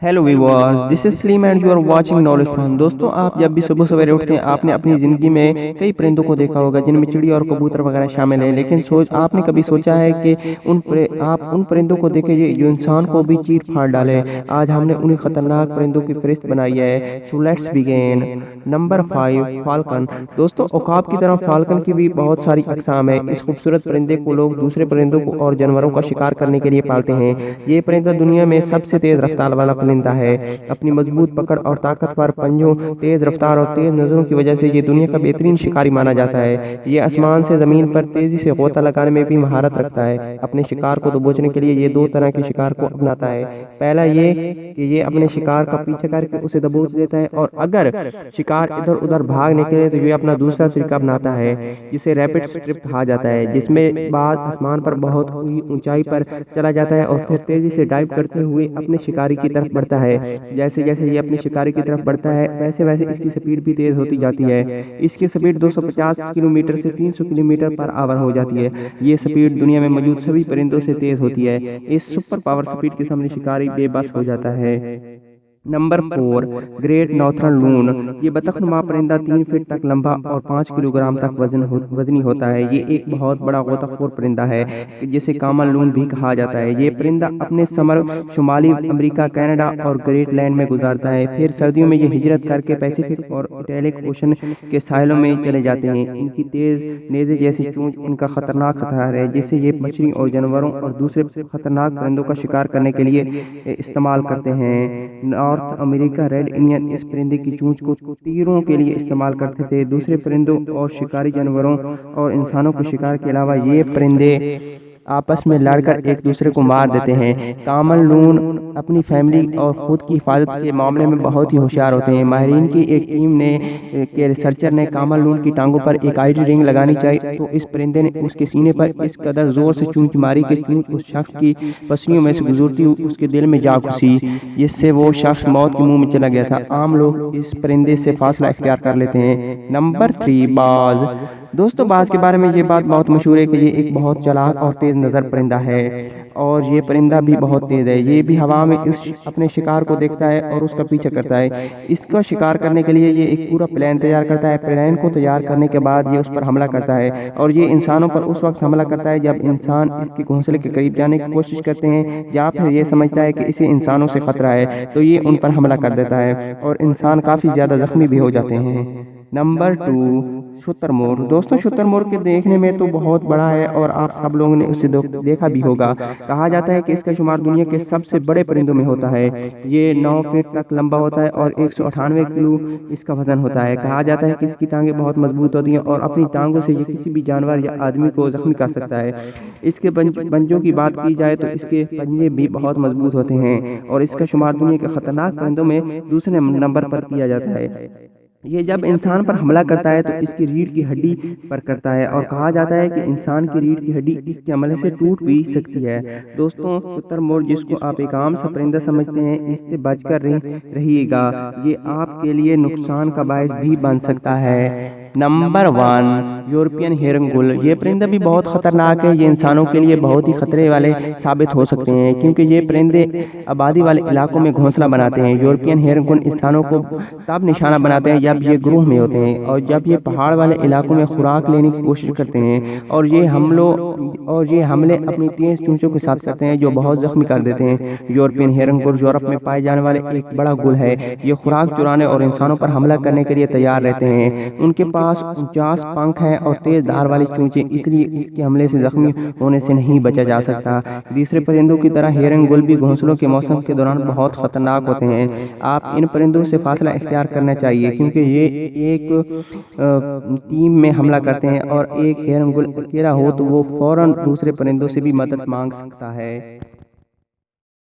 Hello viewers, this is Salim and you are watching knowledge fun. दोस्तों, आप जब भी सुबह सवेरे उठते हैं आपने अपनी ज़िंदगी में कई परिंदों को देखा होगा जिनमें चिड़िया और कबूतर वगैरह शामिल हैं। लेकिन आपने कभी सोचा है कि आप उन परिंदों को देखें जो इंसान को भी चीर फाड़ डाले। आज हमने उन्हीं खतरनाक परिंदों की फहरिस्त बनाई है। So let's begin. Number 5, falcon. दोस्तों, औकाब की तरह फाल्कन की भी बहुत सारी अकसाम है। इस खूबसूरत परिंदे को लोग दूसरे परिंदों को और जानवरों का शिकार करने के लिए पालते हैं। ये परिंदा दुनिया में सबसे तेज रफ्तार वाला परिंदा है। अपनी मजबूत पकड़ और ताकतवर पंजों, तेज रफ्तार और तेज नजरों की वजह से ये दुनिया का बेहतरीन शिकारी माना जाता है। ये आसमान से जमीन पर तेजी से गोता लगाने में भी महारत रखता है। अपने शिकार को दबोचने के लिए ये दो तरह के शिकार को अपनाता है। पहला ये कि ये अपने शिकार का पीछा करके उसे दबोच लेता है, और अगर शिकार इधर उधर भाग निकले तो ये अपना दूसरा तरीका अपनाता है जिसे रैपिड स्ट्रिप कहा जाता है, जिसमें बाद आसमान पर बहुत ऊंचाई पर चला जाता है और फिर तेजी से डाइव करते हुए अपने शिकारी की तरफ बढ़ता है। जैसे जैसे ये अपने शिकारी की तरफ बढ़ता है वैसे वैसे इसकी स्पीड भी तेज होती जाती है। इसकी स्पीड 250 किलोमीटर से 300 किलोमीटर पर आवर हो जाती है। ये स्पीड दुनिया में मौजूद सभी परिंदों से तेज होती है। इस सुपर पावर स्पीड के सामने शिकारी बेबस हो जाता है। नंबर 4, ग्रेट नॉर्थर्न लून। ये बतखनुमा परिंदा 3 फीट तक लंबा और 5 किलोग्राम तक वजनी होता है। ये एक बहुत बड़ा गोताखोर परिंदा है जिसे कॉमन लून भी कहा जाता है। ये परिंदा अपने समर शुमाली अमेरिका, कनाडा और ग्रेट लैंड में गुजारता है। फिर सर्दियों में ये हिजरत करके पैसिफिक और अटलांटिक ओशन के साहिलों में चले जाते हैं। इनकी तेज नेज़े जैसी चोंच इनका खतरनाक हथियार है जिससे ये मछली और जानवरों और दूसरे खतरनाक परिंदों का शिकार करने के लिए इस्तेमाल करते हैं। नॉर्थ अमेरिका रेड इंडियन इस परिंदे की चोंच को तीरों के लिए इस्तेमाल करते थे। दूसरे परिंदों और शिकारी जानवरों और इंसानों के शिकार के अलावा ये परिंदे आपस में लड़कर एक दूसरे को मार देते हैं। कॉमन लून अपनी फैमिली और खुद की हिफाजत के मामले में बहुत ही होशियार होते हैं। माहिरीन की एक टीम के रिसर्चर ने कॉमन लून की टांगों पर एक आईडी रिंग लगानी चाहिए तो इस परिंदे ने उसके सीने पर इस कदर जोर से चूंच मारी कि चूंच उस शख्स की पसलियों में से गुजरती हुई उसके दिल में जा घुसी, जिससे वो शख्स मौत के मुंह में चला गया था। आम लोग इस परिंदे से फासला इख्तियार कर लेते हैं। नंबर 3, बाज। दोस्तों, बाज के बारे में ये बात बहुत मशहूर है कि ये एक बहुत चालाक और तेज नजर परिंदा है, और ये परिंदा भी बहुत तेज है। ये भी हवा में अपने शिकार को देखता है और उसका पीछा करता है। इसका शिकार करने के लिए ये एक पूरा प्लान तैयार करता है। प्लान को तैयार करने के बाद ये उस पर हमला करता है, और ये इंसानों पर उस वक्त हमला करता है जब इंसान इसके घोंसले के करीब जाने की कोशिश करते हैं, या फिर ये समझता है कि इसे इंसानों से खतरा है तो ये उन पर हमला कर देता है और इंसान काफी ज्यादा जख्मी भी हो जाते हैं। नंबर 2, शुतुरमुर्ग। दोस्तों, शुतुरमुर्ग के देखने में तो बहुत बड़ा है और आप सब लोगों ने उसे देखा भी होगा। कहा जाता है कि इसका शुमार दुनिया के सबसे बड़े परिंदों में होता है। ये 9 फीट तक लंबा होता है और 198 किलो इसका वजन होता है। कहा जाता है कि इसकी टांगें बहुत मजबूत होती हैं और अपनी टांगों से ये किसी भी जानवर या आदमी को जख्मी कर सकता है। इसके पंजों की बात की जाए तो इसके पंजे भी बहुत मजबूत होते हैं और इसका शुमार दुनिया के खतरनाक परिंदों में दूसरे नंबर पर किया जाता है। ये जब इंसान पर हमला करता है तो इसकी रीढ़ की हड्डी पर करता है, और कहा जाता है कि इंसान की रीढ़ की हड्डी इसके हमले से टूट भी सकती है। दोस्तों, शुतुरमुर्ग जिसको आप एक आम सा परिंदा समझते हैं, इससे बचकर रहिएगा। ये आपके लिए नुकसान का बायस भी बन सकता है। नंबर 1, यूरोपियन हिरनगुल। ये परिंदा भी बहुत खतरनाक है। ये इंसानों के लिए बहुत ही खतरे वाले साबित हो सकते हैं क्योंकि ये परिंदे आबादी वाले इलाकों में घोंसला बनाते हैं। यूरोपियन हिरनगुल इंसानों को तब निशाना बनाते हैं जब ये ग्रुप में होते हैं और जब ये पहाड़ वाले इलाकों में खुराक लेने की कोशिश करते हैं, और ये हमले अपनी तेज चोंचों के साथ करते हैं जो बहुत जख्मी कर देते हैं। यूरोपियन हिरनगुल यूरोप में पाए जाने वाले एक बड़ा गुल है। ये खुराक चुराने और इंसानों पर हमला करने के लिए तैयार रहते हैं। उनके पास 49 पंख हैं और तेज धार वाली चोंचें, इसलिए इसके हमले से जख्मी होने से नहीं बचा जा सकता। दूसरे परिंदों की तरह हिरनगुल भी घोंसलों के मौसम के दौरान बहुत खतरनाक होते हैं। आप इन परिंदों से फासला इख्तियार करना चाहिए क्योंकि ये एक टीम में हमला करते हैं, और एक हिरनगुल अकेला हो तो वो फौरन दूसरे परिंदों से भी मदद मांग सकता है।